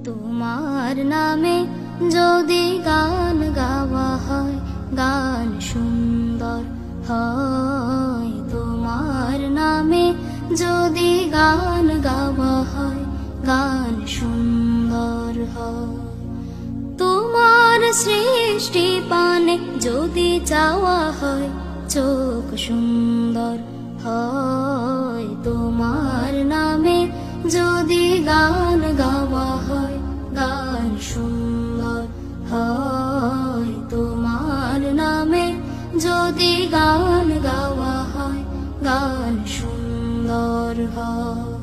তোমার নামে যদি গান গাওয়া হয় গান সুন্দর হয়। তোমার নামে যদি গান গাওয়া হয় গান সুন্দর হয়। তোমার সৃষ্টি পানে যদি চাওয়া হয় চোখ সুন্দর হয়। তোমার নামে যদি গান গাওয়া হয় গান সুন্দর হয়। তোমার নামে যদি গান গাওয়া হয় গান সুন্দর হয়।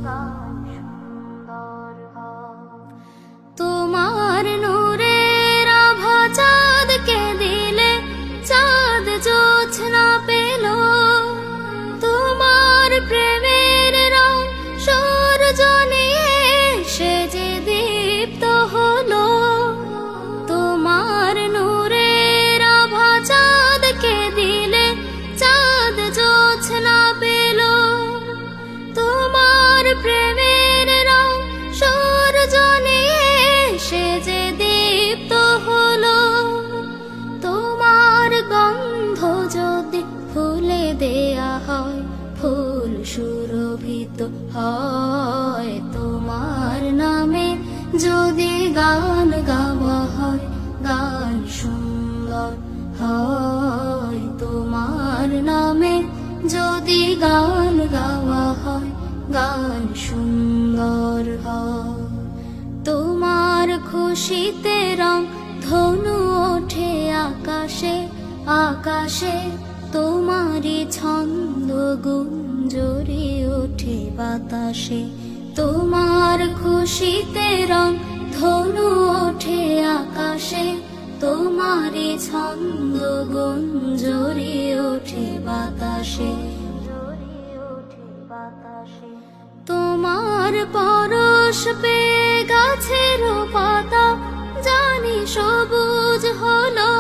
তোমার নূরের আভা চাঁদকে দিলে চাঁদ জোছনা পেল। তোমার প্রেমের রং সূর্য নিয়ে সে যে দীপ্ত হলো। তোমার নূরের আভা চাঁদকে দিলে চাঁদ জোছনা পেল। তোমার প্রেমের রং সূর্য নিয়ে সে যে দীপ্ত হলো। তোমার গন্ধ যদি ফুলে দেয়া হয় ফুল সুরভিত হয়। তোমার নামে যদি গান গাওয়া হয় গান সুন্দর হয়। তোমার নামে যদি গান গাওয়া হয় গান সুন্দর হয়। তোমার খুশিতে রং ধনু ওঠে আকাশে আকাশে। তোমারই ছন্দ গুঞ্জরি ওঠে বাতাসে। তোমার খুশিতে রং ধনু ওঠে আকাশে। তোমারই ছন্দ গুঞ্জরি ওঠে বাতাসে। তোমার পরশ পেয়ে গাছের পাতা জানি সবুজ হলো।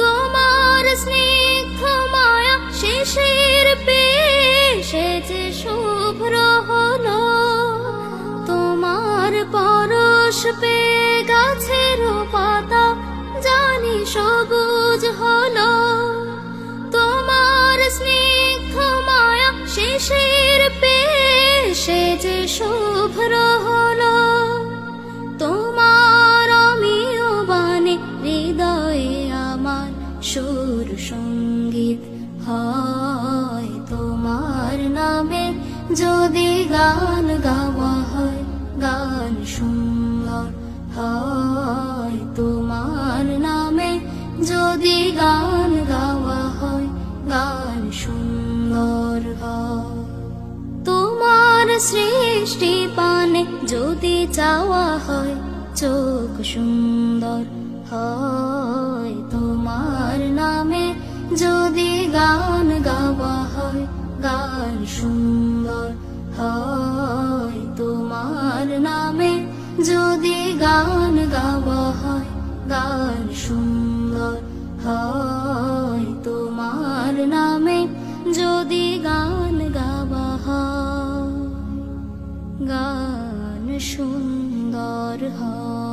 তোমার স্নিগ্ধ মায়া শিশির পেয়ে সে যে শুভ্র হলো। তোমার পরশ পেয়ে গাছের পাতা জানি সবুজ হলো। তোমার স্নিগ্ধ মায়া শিশির পেয়ে সে যে শুভ্র হলো। তোমার অমিয় বাণী হৃদয়ে আমার সুর সঙ্গীত হয়। তোমার নামে যদি গান গাওয়া হয় গান সুন্দর হয়। তোমার নামে যদি গান গাওয়া হয় গান সুন্দর হয়। তোমার সৃষ্টি পানে যদি চাওয়া হয় চোখ সুন্দর হয়। তোমার নামে যদি গান গাওয়া হয় গান সুন্দর হয়। তোমার নামে যদি গান গাওয়া হয় গান সুন্দর হয়। তোমার নামে যদি গান গাওয়া হয় গান সুন্দর হয়।